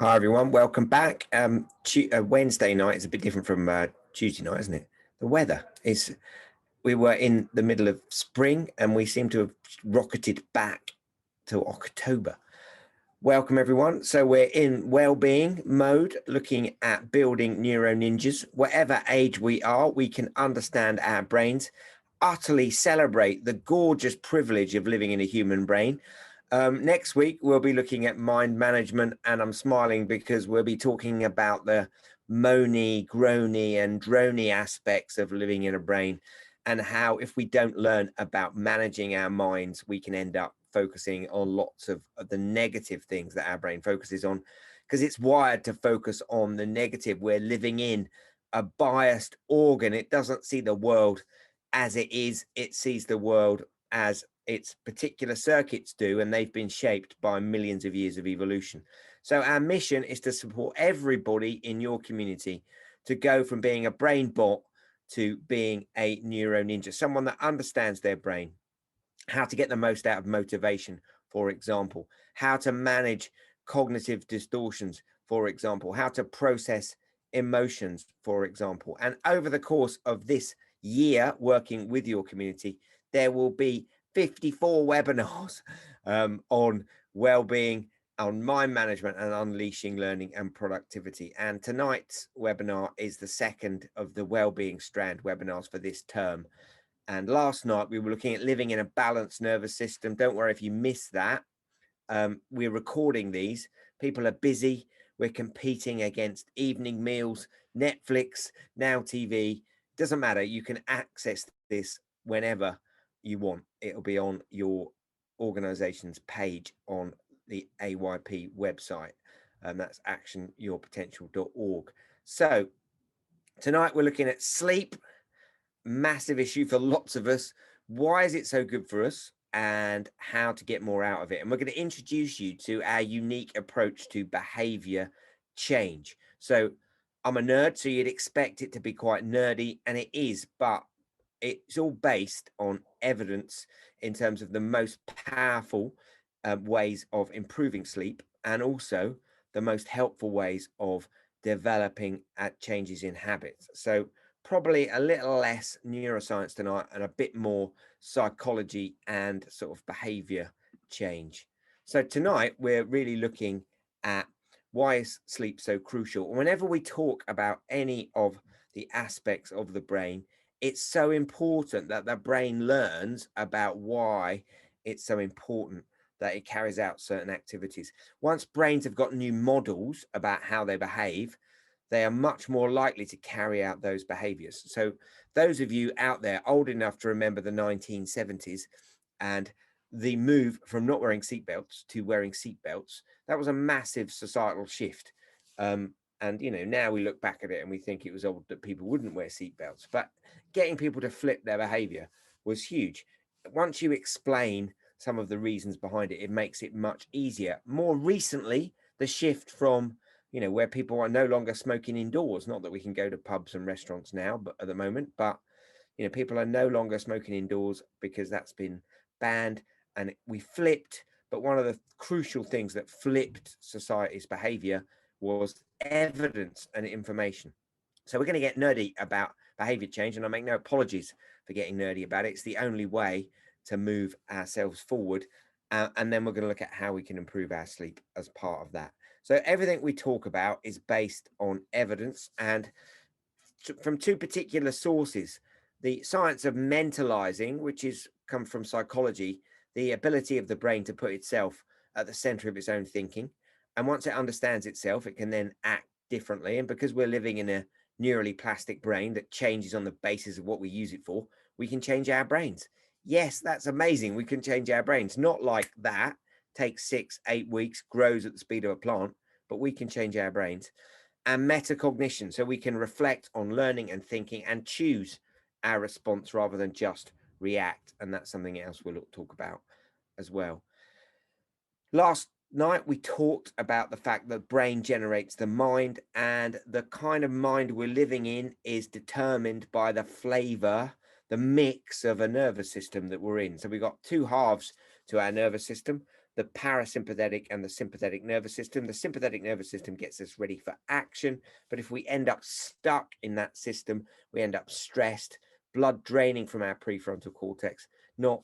Hi everyone, welcome back. Wednesday night is a bit different from Tuesday night, isn't it? The weather is, we were in the middle of spring and we seem to have rocketed back to October. Welcome everyone. So we're in well-being mode, looking at building neuro ninjas. Whatever age we are, we can understand our brains, utterly celebrate the gorgeous privilege of living in a human brain. Next week, we'll be looking at mind management, and I'm smiling because we'll be talking about the moany, groany, and drony aspects of living in a brain, and how if we don't learn about managing our minds, we can end up focusing on lots of the negative things that our brain focuses on, because it's wired to focus on the negative. We're living in a biased organ. It doesn't see the world as it is. It sees the world as its particular circuits do, and they've been shaped by millions of years of evolution. So our mission is to support everybody in your community to go from being a brain bot to being a neuro ninja, someone that understands their brain, how to get the most out of motivation, for example, how to manage cognitive distortions, for example, how to process emotions, for example. And over the course of this year working with your community, there will be 54 webinars on well-being, on mind management, and unleashing learning and productivity. And tonight's webinar is the second of the well-being strand webinars for this term. And last night we were looking at living in a balanced nervous system. Don't worry if you missed that. We're recording these. People are busy. We're competing against evening meals, Netflix, Now TV. Doesn't matter. You can access this whenever you want. It'll be on your organization's page on the AYP website. That's actionyourpotential.org. So tonight we're looking at sleep. Massive issue for lots of us. Why is it so good for us, and how to get more out of it? And we're going to introduce you to our unique approach to behavior change. So I'm a nerd, so you'd expect it to be quite nerdy, and it is, but it's all based on evidence in terms of the most powerful ways of improving sleep, and also the most helpful ways of developing changes in habits. So probably a little less neuroscience tonight and a bit more psychology and sort of behavior change. So tonight we're really looking at why is sleep so crucial. Whenever we talk about any of the aspects of the brain, it's so important that the brain learns about why it's so important that it carries out certain activities. Once brains have got new models about how they behave, they are much more likely to carry out those behaviors. So those of you out there old enough to remember the 1970s and the move from not wearing seatbelts to wearing seatbelts, that was a massive societal shift. And you know, now we look back at it and we think it was odd that people wouldn't wear seatbelts, but getting people to flip their behavior was huge. Once you explain some of the reasons behind it, it makes it much easier. More recently, the shift from, you know, where people are no longer smoking indoors, not that we can go to pubs and restaurants now, but at the moment, but you know, people are no longer smoking indoors because that's been banned, and we flipped. But one of the crucial things that flipped society's behavior was evidence and information. So we're going to get nerdy about behavior change, and I make no apologies for getting nerdy about it. It's the only way to move ourselves forward. And then we're going to look at how we can improve our sleep as part of that. So everything we talk about is based on evidence, and from two particular sources. The science of mentalizing, which is come from psychology, the ability of the brain to put itself at the center of its own thinking. And once it understands itself, it can then act differently. And because we're living in a neurally plastic brain that changes on the basis of what we use it for, we can change our brains. Yes, that's amazing. We can change our brains. Not like that, takes 6-8 weeks, grows at the speed of a plant, but we can change our brains. And metacognition, so we can reflect on learning and thinking and choose our response rather than just react. And that's something else we'll talk about as well. Last night we talked about the fact that brain generates the mind, and the kind of mind we're living in is determined by the flavor, the mix of a nervous system that we're in. So we've got two halves to our nervous system. the parasympathetic and the sympathetic nervous system. The sympathetic nervous system gets us ready for action. But if we end up stuck in that system, we end up stressed, blood draining from our prefrontal cortex, not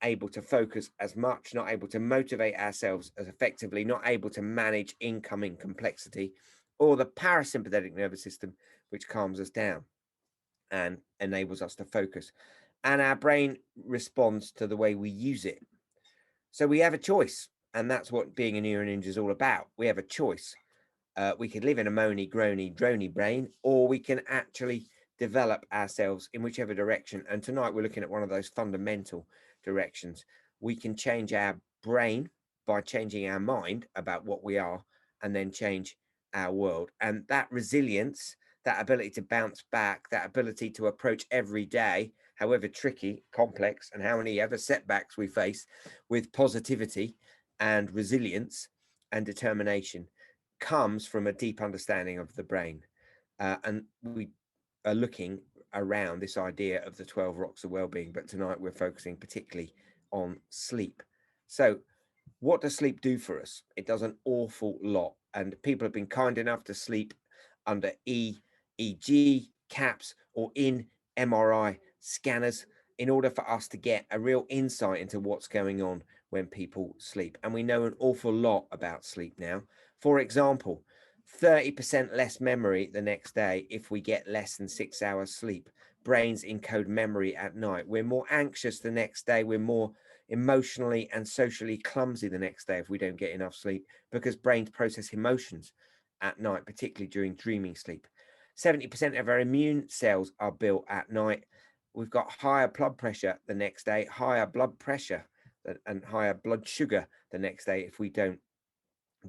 able to focus as much, not able to motivate ourselves as effectively, not able to manage incoming complexity, or the parasympathetic nervous system, which calms us down and enables us to focus. And our brain responds to the way we use it. So we have a choice. And that's what being a neuroninja is all about. We have a choice. We could live in a moany, groany, drony brain, or we can actually develop ourselves in whichever direction. And tonight we're looking at one of those fundamental directions. We can change our brain by changing our mind about what we are, and then change our world. And that resilience, that ability to bounce back, that ability to approach every day, however tricky, complex, and how many ever setbacks we face, with positivity and resilience and determination, comes from a deep understanding of the brain. And we are looking around this idea of the 12 rocks of well-being, but tonight we're focusing particularly on sleep. So what does sleep do for us? It does an awful lot. And people have been kind enough to sleep under EEG caps or in MRI scanners in order for us to get a real insight into what's going on when people sleep. And we know an awful lot about sleep now. For example, 30% less memory the next day if we get less than 6 hours sleep. Brains encode memory at night. We're more anxious the next day. We're more emotionally and socially clumsy the next day if we don't get enough sleep, because brains process emotions at night, particularly during dreaming sleep. 70% of our immune cells are built at night. We've got higher blood pressure the next day, higher blood pressure and higher blood sugar the next day if we don't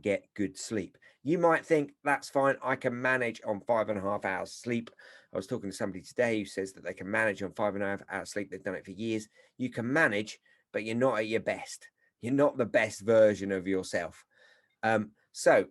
get good sleep. You might think that's fine, I can manage on 5.5 hours sleep. I was talking to somebody today who says that they can manage on 5.5 hours sleep. They've done it for years. You can manage, but you're not at your best. You're not the best version of yourself. So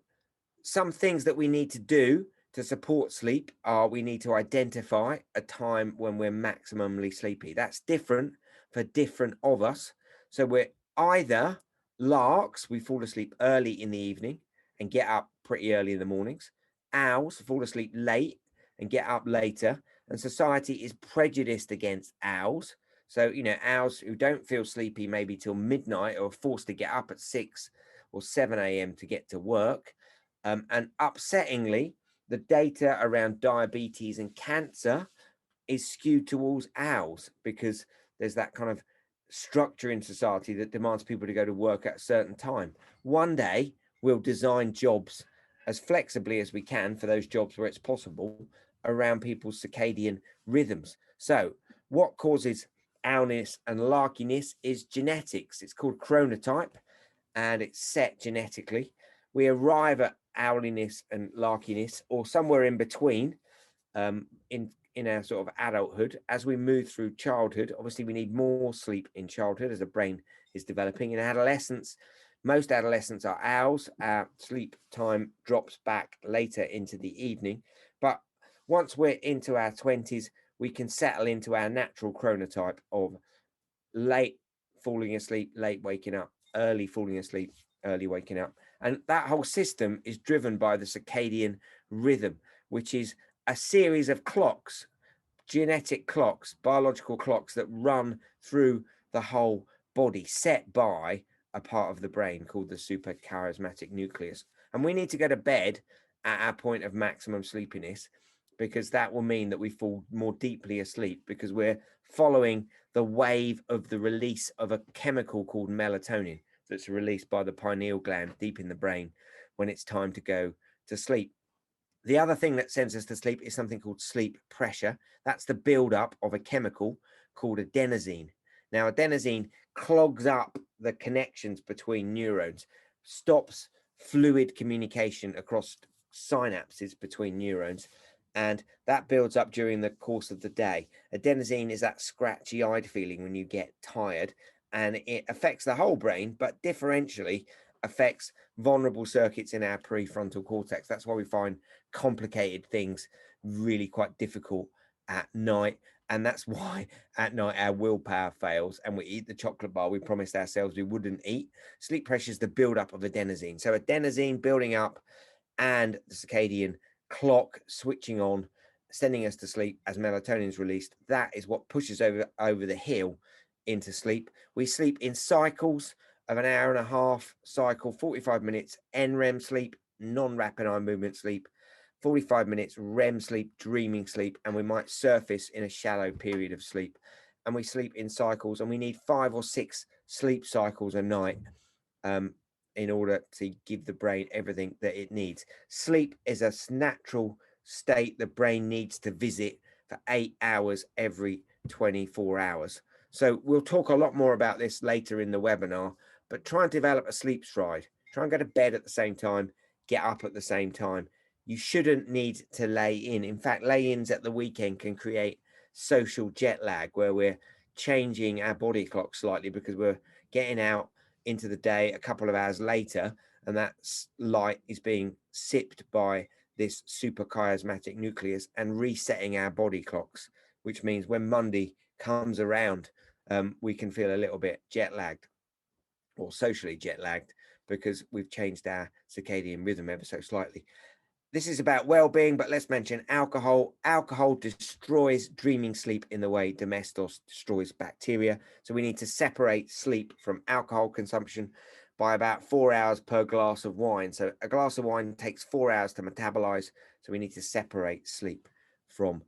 some things that we need to do to support sleep are, we need to identify a time when we're maximally sleepy. That's different for different of us. So we're either larks, we fall asleep early in the evening and get up pretty early in the mornings. Owls fall asleep late and get up later. And society is prejudiced against owls. So, owls who don't feel sleepy maybe till midnight, or forced to get up at 6 or 7 a.m. to get to work. And upsettingly, the data around diabetes and cancer is skewed towards owls, because there's that kind of structure in society that demands people to go to work at a certain time. One day we'll design jobs as flexibly as we can, for those jobs where it's possible, around people's circadian rhythms. So what causes owlness and larkiness is genetics. It's called chronotype, and it's set genetically. We arrive at owliness and larkiness, or somewhere in between, in our sort of adulthood. As we move through childhood, obviously we need more sleep in childhood as the brain is developing. In adolescence, most adolescents are owls. Our sleep time drops back later into the evening. But once we're into our 20s, we can settle into our natural chronotype of late falling asleep, late waking up, early falling asleep, early waking up. And that whole system is driven by the circadian rhythm, which is a series of clocks, genetic clocks, biological clocks that run through the whole body, set by a part of the brain called the suprachiasmatic nucleus. And we need to go to bed at our point of maximum sleepiness, because that will mean that we fall more deeply asleep, because we're following the wave of the release of a chemical called melatonin that's released by the pineal gland deep in the brain when it's time to go to sleep. The other thing that sends us to sleep is something called sleep pressure. That's the buildup of a chemical called adenosine. Now, adenosine clogs up the connections between neurons, stops fluid communication across synapses between neurons, and that builds up during the course of the day. Adenosine is that scratchy-eyed feeling when you get tired, and it affects the whole brain, but differentially affects vulnerable circuits in our prefrontal cortex. That's why we find complicated things really quite difficult at night. And that's why at night our willpower fails and we eat the chocolate bar we promised ourselves we wouldn't eat. Sleep pressure is the buildup of adenosine. So adenosine building up and the circadian clock switching on, sending us to sleep as melatonin is released. That is what pushes over the hill into sleep. We sleep in cycles of an hour and a half cycle, 45 minutes NREM sleep, non-rapid eye movement sleep, 45 minutes REM sleep, dreaming sleep, and we might surface in a shallow period of sleep. And we sleep in cycles, and we need 5 or 6 sleep cycles a night in order to give the brain everything that it needs. Sleep is a natural state the brain needs to visit for 8 hours every 24 hours. So we'll talk a lot more about this later in the webinar, but try and develop a sleep stride. Try and go to bed at the same time, get up at the same time. You shouldn't need to lay in. In fact, lay-ins at the weekend can create social jet lag where we're changing our body clock slightly because we're getting out into the day a couple of hours later, and that light is being sipped by this suprachiasmatic nucleus and resetting our body clocks, which means when Monday comes around, we can feel a little bit jet lagged or socially jet lagged because we've changed our circadian rhythm ever so slightly. This is about well-being, but let's mention alcohol. Alcohol destroys dreaming sleep in the way Domestos destroys bacteria. So we need to separate sleep from alcohol consumption by about 4 hours per glass of wine. So a glass of wine takes 4 hours to metabolize. So we need to separate sleep from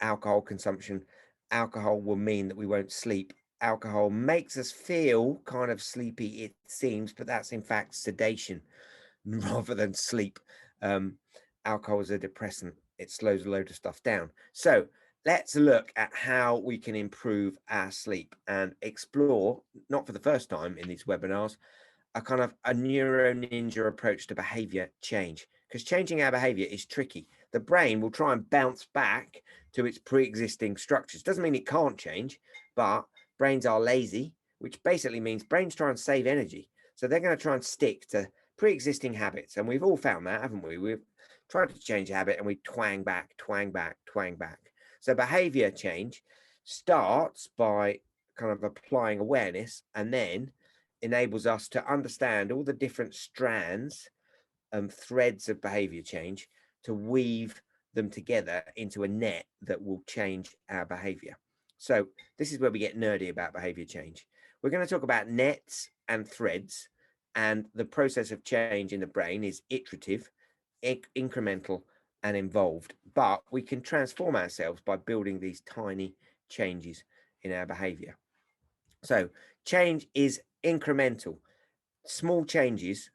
alcohol consumption. Alcohol will mean that we won't sleep. Alcohol makes us feel kind of sleepy, it seems, but that's in fact sedation rather than sleep. Alcohol is a depressant. It slows a load of stuff down. So let's look at how we can improve our sleep and explore, not for the first time in these webinars, a kind of a neuro ninja approach to behavior change, because changing our behavior is tricky. The brain will try and bounce back to its pre-existing structures. Doesn't mean it can't change, but brains are lazy, which basically means brains try and save energy. So they're going to try and stick to pre-existing habits. And we've all found that, haven't we? We've tried to change a habit and we twang back, twang back, twang back. So behavior change starts by kind of applying awareness and then enables us to understand all the different strands and threads of behavior change to weave them together into a net that will change our behavior. So this is where we get nerdy about behavior change. We're going to talk about nets and threads, and the process of change in the brain is iterative, incremental, and involved. But we can transform ourselves by building these tiny changes in our behavior. So change is incremental. Small changes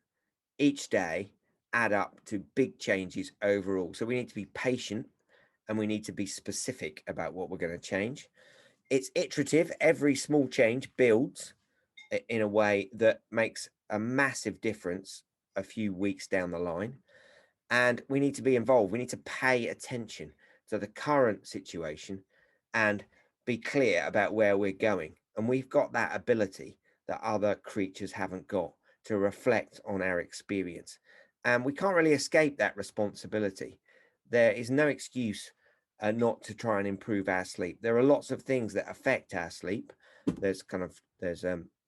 each day add up to big changes overall. So we need to be patient and we need to be specific about what we're going to change. It's iterative. Every small change builds in a way that makes a massive difference a few weeks down the line. And we need to be involved. We need to pay attention to the current situation and be clear about where we're going. And we've got that ability that other creatures haven't got to reflect on our experience. And we can't really escape that responsibility. There is no excuse not to try and improve our sleep. There are lots of things that affect our sleep. There's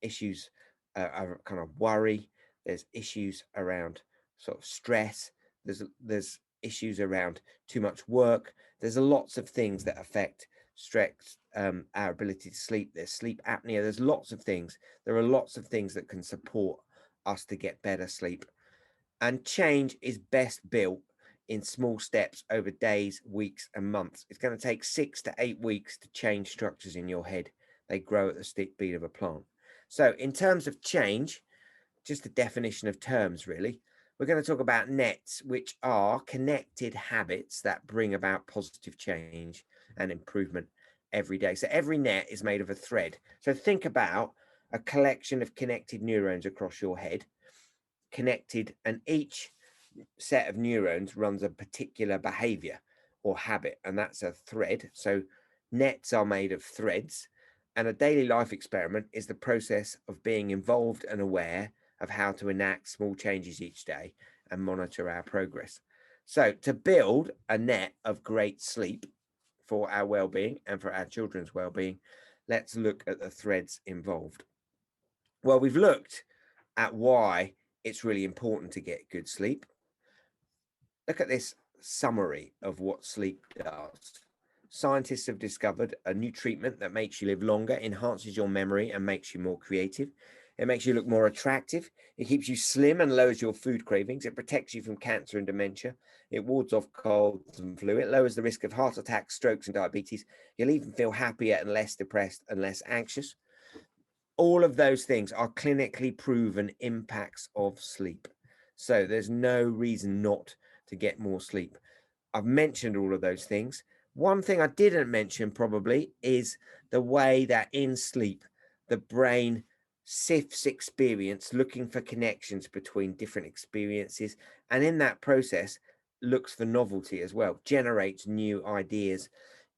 issues kind of worry. There's issues around sort of stress. There's issues around too much work. There's lots of things that affect stress, our ability to sleep. There's sleep apnea. There's lots of things. There are lots of things that can support us to get better sleep. And change is best built in small steps over days, weeks, and months. It's going to take 6 to 8 weeks to change structures in your head. They grow at the speed of a plant. So in terms of change, just a definition of terms, really, we're going to talk about nets, which are connected habits that bring about positive change and improvement every day. So every net is made of a thread. So think about a collection of connected neurons across your head, connected, and each set of neurons runs a particular behavior or habit, and that's a thread. So nets are made of threads, and a daily life experiment is the process of being involved and aware of how to enact small changes each day and monitor our progress. So to build a net of great sleep for our well-being and for our children's well-being, let's look at the threads involved. Well, we've looked at why it's really important to get good sleep. Look at this summary of what sleep does. Scientists have discovered a new treatment that makes you live longer, enhances your memory, and makes you more creative. It makes you look more attractive. It keeps you slim and lowers your food cravings. It protects you from cancer and dementia. It wards off colds and flu. It lowers the risk of heart attacks, strokes, and diabetes. You'll even feel happier and less depressed and less anxious. All of those things are clinically proven impacts of sleep. So there's no reason not to get more sleep. I've mentioned all of those things. One thing I didn't mention probably is the way that in sleep, the brain sifts experience, looking for connections between different experiences. And in that process, looks for novelty as well, generates new ideas.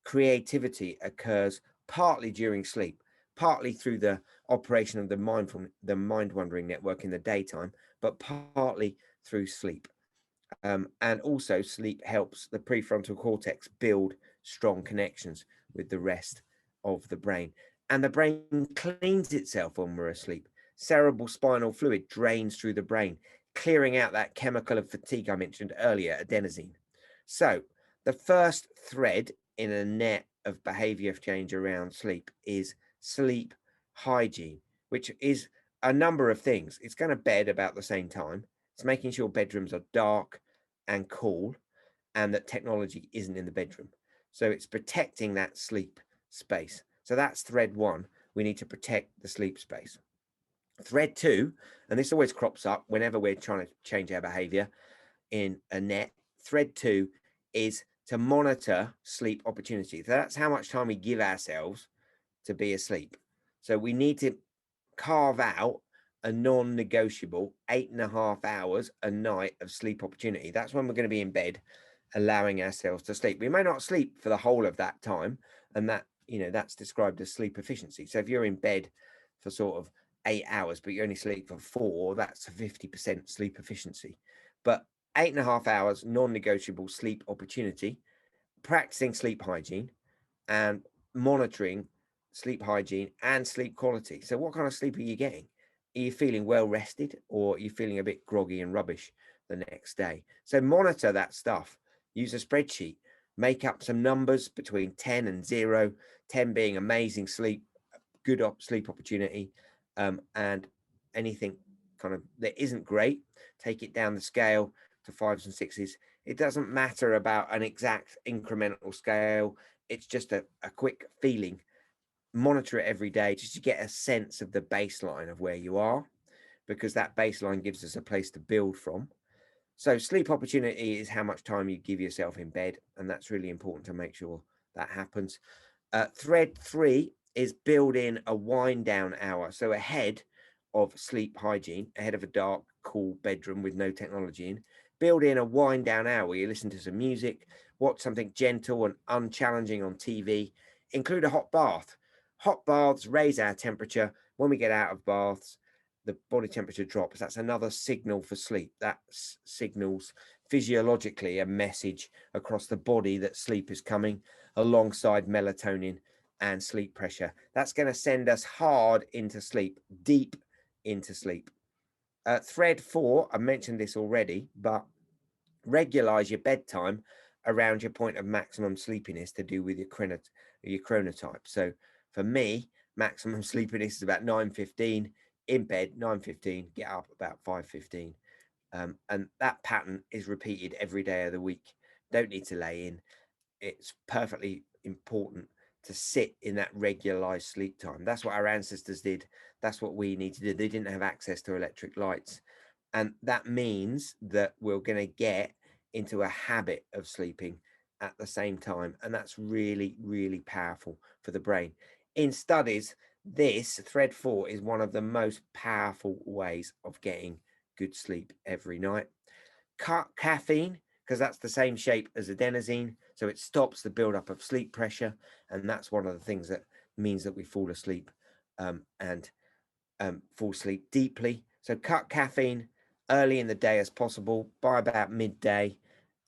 Creativity occurs partly during sleep, partly through the operation of the mind wandering network in the daytime, but partly through sleep. And also, sleep helps the prefrontal cortex build strong connections with the rest of the brain. And the brain cleans itself when we're asleep. Cerebral spinal fluid drains through the brain, clearing out that chemical of fatigue I mentioned earlier, adenosine. So, the first thread in a net of behavior change around sleep is sleep hygiene, which is a number of things. It's going to bed about the same time. It's making sure bedrooms are dark and cool and that technology isn't in the bedroom. So it's protecting that sleep space. So that's thread one. We need to protect the sleep space. Thread two, and this always crops up whenever we're trying to change our behavior in a net. Thread two is to monitor sleep opportunities. So that's how much time we give ourselves to be asleep. So we need to carve out a non-negotiable 8.5 hours a night of sleep opportunity. That's when we're going to be in bed, allowing ourselves to sleep. We may not sleep for the whole of that time, and that's described as sleep efficiency. So if you're in bed for sort of 8 hours, but you only sleep for 4, that's a 50% sleep efficiency. But 8.5 hours non-negotiable sleep opportunity, practicing sleep hygiene and monitoring sleep hygiene and sleep quality. So what kind of sleep are you getting? Are you feeling well rested, or are you feeling a bit groggy and rubbish the next day? So monitor that stuff. Use a spreadsheet. Make up some numbers between 10 and 0, 10 being amazing sleep, good sleep opportunity, and anything kind of that isn't great, take it down the scale to 5s and 6s. It doesn't matter about an exact incremental scale. It's just a quick feeling. Monitor it every day just to get a sense of the baseline of where you are, because that baseline gives us a place to build from. So sleep opportunity is how much time you give yourself in bed, and that's really important to make sure that happens. Thread three is build in a wind down hour. So ahead of sleep hygiene, ahead of a dark, cool bedroom with no technology in, build in a wind down hour where you listen to some music, watch something gentle and unchallenging on TV, include a hot bath. Hot baths raise our temperature. When we get out of baths, the body temperature drops. That's another signal for sleep. That signals physiologically a message across the body that sleep is coming, alongside melatonin and sleep pressure. That's going to send us hard into sleep, deep into sleep. Thread four, I mentioned this already, but regularize your bedtime around your point of maximum sleepiness to do with your chronotype. So for me, maximum sleepiness is about 9:15, in bed 9:15, get up about 5:15. And that pattern is repeated every day of the week. Don't need to lay in. It's perfectly important to sit in that regularized sleep time. That's what our ancestors did. That's what we need to do. They didn't have access to electric lights. And that means that we're going to get into a habit of sleeping at the same time. And that's really, really powerful for the brain. In studies, this thread four is one of the most powerful ways of getting good sleep every night. Cut caffeine, because that's the same shape as adenosine. So it stops the buildup of sleep pressure. And that's one of the things that means that we fall asleep and fall asleep deeply. So cut caffeine early in the day as possible, by about midday.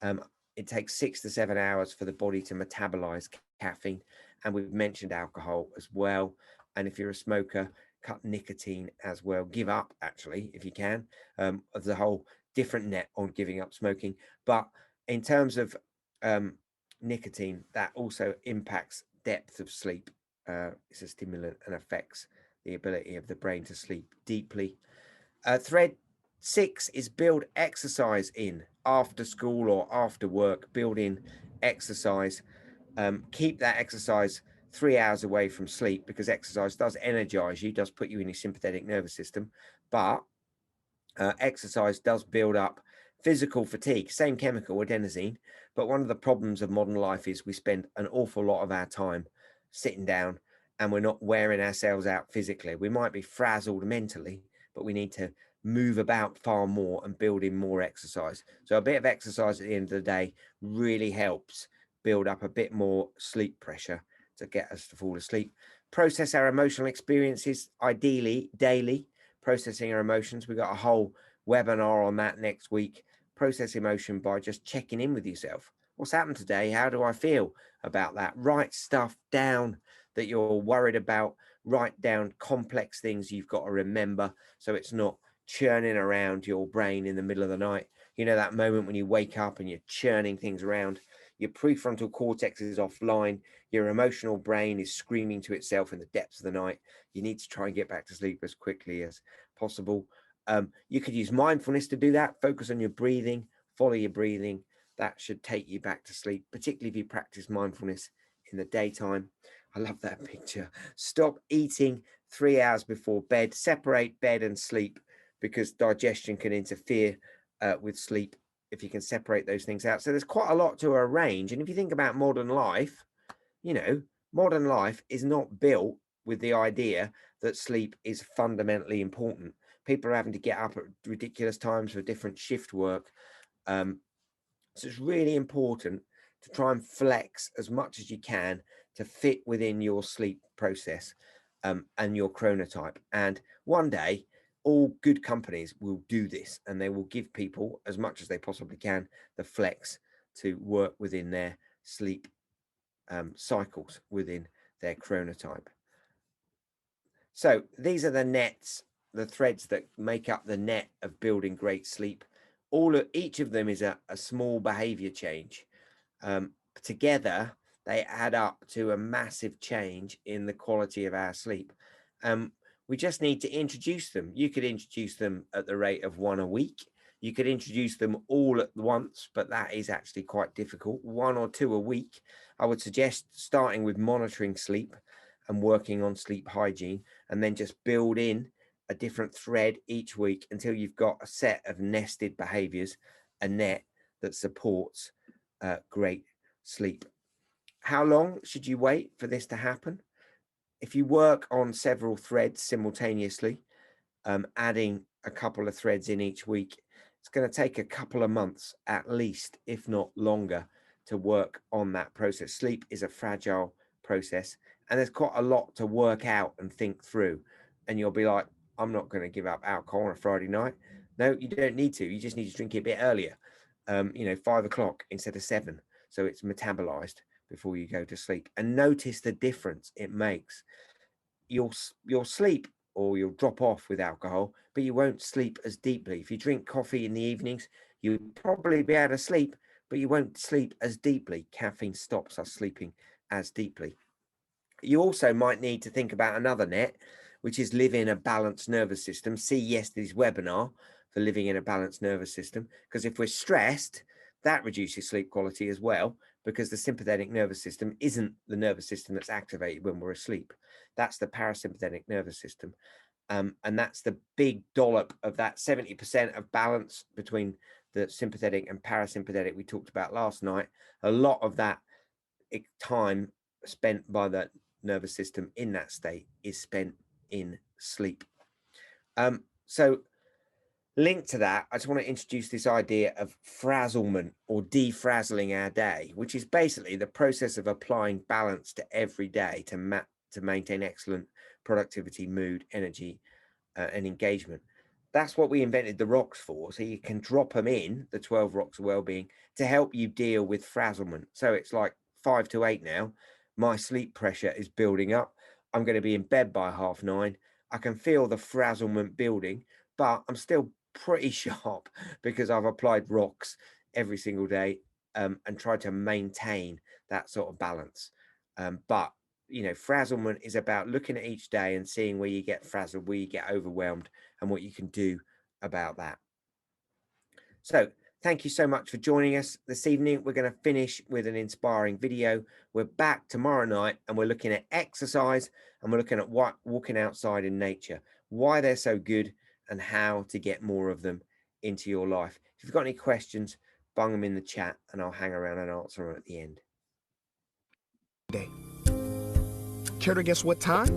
It takes 6 to 7 hours for the body to metabolize caffeine. And we've mentioned alcohol as well. And if you're a smoker, cut nicotine as well. Give up, actually, if you can. Of the whole different net on giving up smoking. But in terms of nicotine, that also impacts depth of sleep. It's a stimulant and affects the ability of the brain to sleep deeply. Thread 6 is build exercise in after school or after work. Build in exercise. Keep that exercise 3 hours away from sleep, because exercise does energize you, does put you in your sympathetic nervous system, but exercise does build up physical fatigue, same chemical, adenosine. But one of the problems of modern life is we spend an awful lot of our time sitting down, and we're not wearing ourselves out physically. We might be frazzled mentally, but we need to move about far more and build in more exercise. So a bit of exercise at the end of the day really helps build up a bit more sleep pressure to get us to fall asleep. Process our emotional experiences, ideally daily. Processing our emotions. We've got a whole webinar on that next week. Process emotion by just checking in with yourself. What's happened today? How do I feel about that? Write stuff down that you're worried about. Write down complex things you've got to remember, so it's not churning around your brain in the middle of the night. You know, that moment when you wake up and you're churning things around. Your prefrontal cortex is offline. Your emotional brain is screaming to itself in the depths of the night. You need to try and get back to sleep as quickly as possible. You could use mindfulness to do that. Focus on your breathing, follow your breathing. That should take you back to sleep, particularly if you practice mindfulness in the daytime. I love that picture. Stop eating 3 hours before bed. Separate bed and sleep, because digestion can interfere with sleep if you can separate those things out. So there's quite a lot to arrange. And if you think about modern life, you know, modern life is not built with the idea that sleep is fundamentally important. People are having to get up at ridiculous times for different shift work. So it's really important to try and flex as much as you can to fit within your sleep process and your chronotype. And one day, all good companies will do this, and they will give people, as much as they possibly can, the flex to work within their sleep cycles, within their chronotype. So these are the nets, the threads that make up the net of building great sleep. Each of them is a small behavior change. Together, they add up to a massive change in the quality of our sleep. We just need to introduce them. You could introduce them at the rate of 1 a week. You could introduce them all at once, but that is actually quite difficult. 1 or 2 a week. I would suggest starting with monitoring sleep and working on sleep hygiene, and then just build in a different thread each week until you've got a set of nested behaviors, a net that supports great sleep. How long should you wait for this to happen? If you work on several threads simultaneously, adding a couple of threads in each week, it's going to take a couple of months at least, if not longer, to work on that process. Sleep is a fragile process, and there's quite a lot to work out and think through. And you'll be like, I'm not going to give up alcohol on a Friday night. No, you don't need to. You just need to drink it a bit earlier, 5 o'clock instead of 7. So it's metabolized before you go to sleep. And notice the difference it makes. You'll sleep, or you'll drop off with alcohol, but you won't sleep as deeply. If you drink coffee in the evenings, you'll probably be able to sleep, but you won't sleep as deeply. Caffeine stops us sleeping as deeply. You also might need to think about another net, which is live in a balanced nervous system. See yesterday's webinar for living in a balanced nervous system, because if we're stressed, that reduces sleep quality as well, because the sympathetic nervous system isn't the nervous system that's activated when we're asleep. That's the parasympathetic nervous system. And that's the big dollop of that 70% of balance between the sympathetic and parasympathetic we talked about last night. A lot of that time spent by the nervous system in that state is spent in sleep. So linked to that, I just want to introduce this idea of frazzlement, or defrazzling our day, which is basically the process of applying balance to every day to maintain excellent productivity, mood, energy, and engagement. That's what we invented the rocks for. So you can drop them in, the 12 rocks of well-being, to help you deal with frazzlement. So it's like 5 to 8 now. My sleep pressure is building up. I'm going to be in bed by 9:30. I can feel the frazzlement building, but I'm still pretty sharp because I've applied rocks every single day, and tried to maintain that sort of balance. But frazzlement is about looking at each day and seeing where you get frazzled, where you get overwhelmed, and what you can do about that. So thank you so much for joining us this evening. We're going to finish with an inspiring video. We're back tomorrow night, and we're looking at exercise, and we're looking at walking outside in nature, why they're so good, and how to get more of them into your life. If you've got any questions, bung them in the chat, and I'll hang around and answer them at the end. Care to guess what time?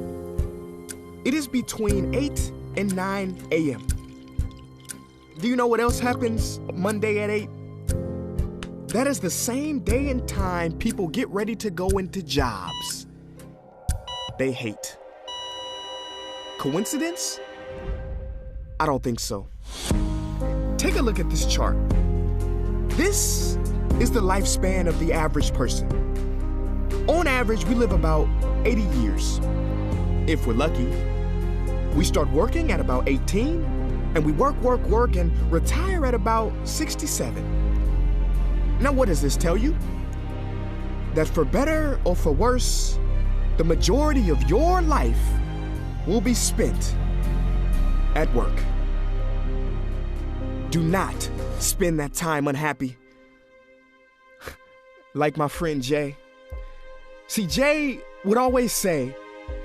It is between 8 and 9 a.m. Do you know what else happens Monday at 8? That is the same day and time people get ready to go into jobs they hate. Coincidence? I don't think so. Take a look at this chart. This is the lifespan of the average person. On average, we live about 80 years. If we're lucky, we start working at about 18, and we work, and retire at about 67. Now, what does this tell you? That for better or for worse, the majority of your life will be spent at work. Do not spend that time unhappy. Like my friend Jay. See, Jay would always say,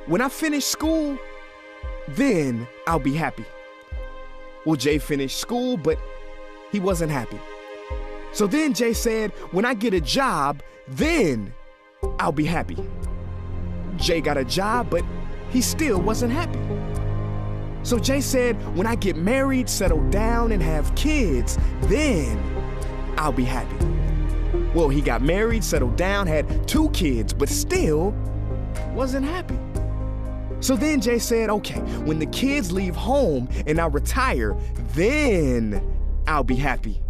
when I finish school, then I'll be happy. Well, Jay finished school, but he wasn't happy. So then Jay said, when I get a job, then I'll be happy. Jay got a job, but he still wasn't happy. So Jay said, when I get married, settle down, and have kids, then I'll be happy. Well, he got married, settled down, had 2 kids, but still wasn't happy. So then Jay said, okay, when the kids leave home and I retire, then I'll be happy.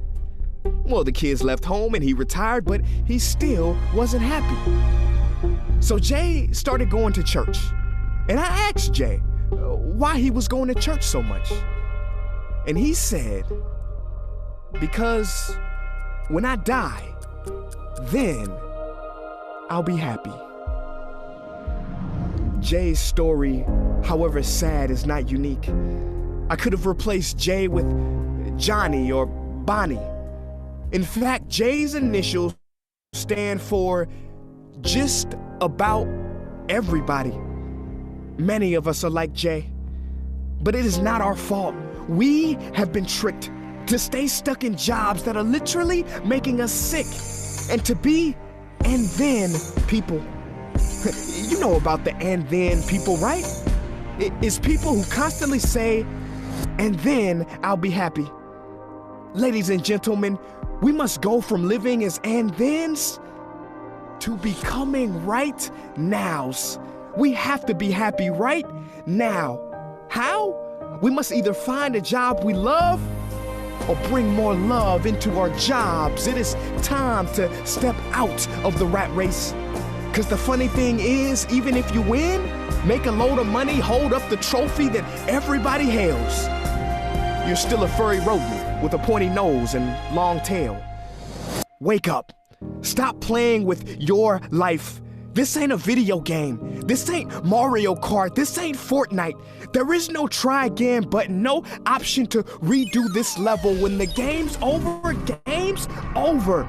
Well, the kids left home and he retired, but he still wasn't happy. So Jay started going to church. And I asked Jay why he was going to church so much. And he said, because when I die, then I'll be happy. Jay's story, however sad, is not unique. I could have replaced Jay with Johnny or Bonnie. In fact, Jay's initials stand for just about everybody. Many of us are like Jay, but it is not our fault. We have been tricked to stay stuck in jobs that are literally making us sick, and to be and then people. You know about the and then people, right? It's people who constantly say, and then I'll be happy. Ladies and gentlemen, we must go from living as and thens to becoming right nows. We have to be happy right now. How? We must either find a job we love or bring more love into our jobs. It is time to step out of the rat race. Because the funny thing is, even if you win, make a load of money, hold up the trophy that everybody hails, you're still a furry rodent with a pointy nose and long tail. Wake up. Stop playing with your life. This ain't a video game. This ain't Mario Kart. This ain't Fortnite. There is no try again button, no option to redo this level. When the game's over, game's over.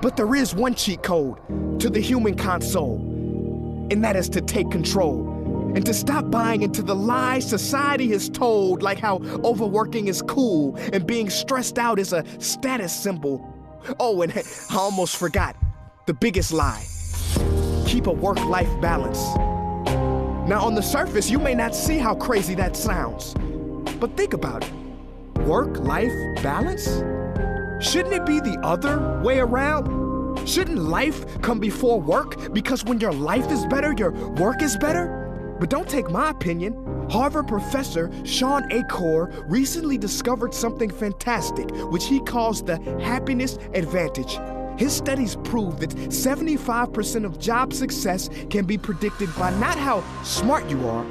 But there is one cheat code to the human console, and that is to take control and to stop buying into the lies society has told, like how overworking is cool and being stressed out is a status symbol. Oh, and I almost forgot the biggest lie. Keep a work-life balance. Now, on the surface, you may not see how crazy that sounds, but think about it. Work-life balance? Shouldn't it be the other way around? Shouldn't life come before work? Because when your life is better, your work is better? But don't take my opinion. Harvard professor Sean Achor recently discovered something fantastic, which he calls the happiness advantage. His studies prove that 75% of job success can be predicted by not how smart you are,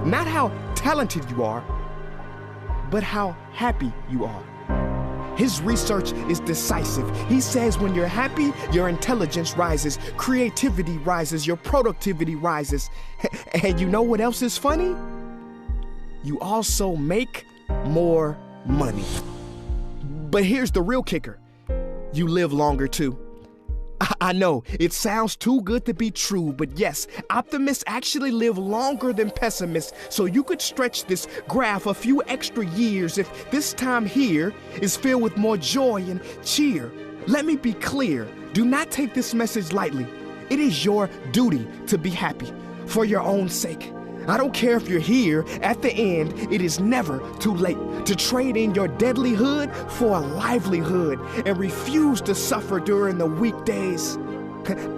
not how talented you are, but how happy you are. His research is decisive. He says when you're happy, your intelligence rises, creativity rises, your productivity rises. And you know what else is funny? You also make more money. But here's the real kicker. You live longer too. I know, it sounds too good to be true, but yes, optimists actually live longer than pessimists, so you could stretch this graph a few extra years if this time here is filled with more joy and cheer. Let me be clear, do not take this message lightly. It is your duty to be happy, for your own sake. I don't care if you're here, at the end, it is never too late to trade in your deadlyhood for a livelihood and refuse to suffer during the weekdays.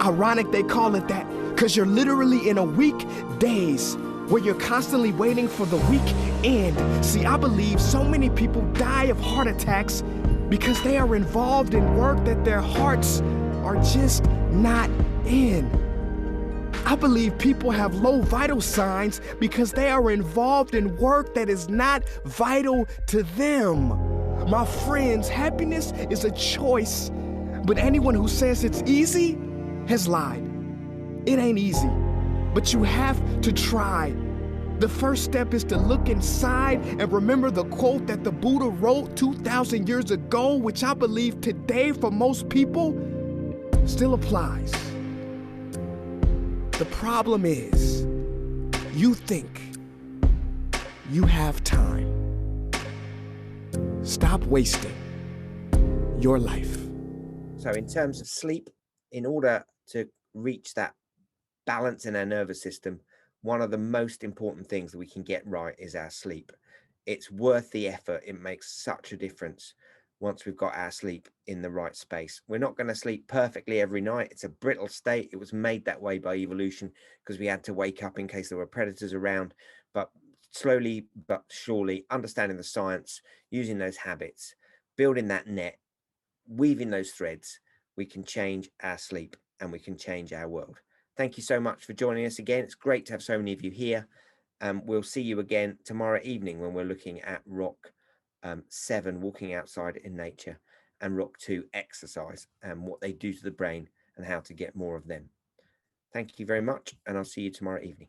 Ironic they call it that, because you're literally in a weekdays where you're constantly waiting for the weekend. See, I believe so many people die of heart attacks because they are involved in work that their hearts are just not in. I believe people have low vital signs because they are involved in work that is not vital to them. My friends, happiness is a choice, but anyone who says it's easy has lied. It ain't easy, but you have to try. The first step is to look inside and remember the quote that the Buddha wrote 2,000 years ago, which I believe today for most people still applies. The problem is, you think you have time. Stop wasting your life. So in terms of sleep, in order to reach that balance in our nervous system, one of the most important things that we can get right is our sleep. It's worth the effort. It makes such a difference once we've got our sleep in the right space. We're not going to sleep perfectly every night. It's a brittle state. It was made that way by evolution because we had to wake up in case there were predators around. But slowly but surely, understanding the science, using those habits, building that net, weaving those threads, we can change our sleep and we can change our world. Thank you so much for joining us again. It's great to have so many of you here. We'll see you again tomorrow evening when we're looking at Rock 7, walking outside in nature, and Rock 2, exercise, and what they do to the brain and how to get more of them. Thank you very much, and I'll see you tomorrow evening.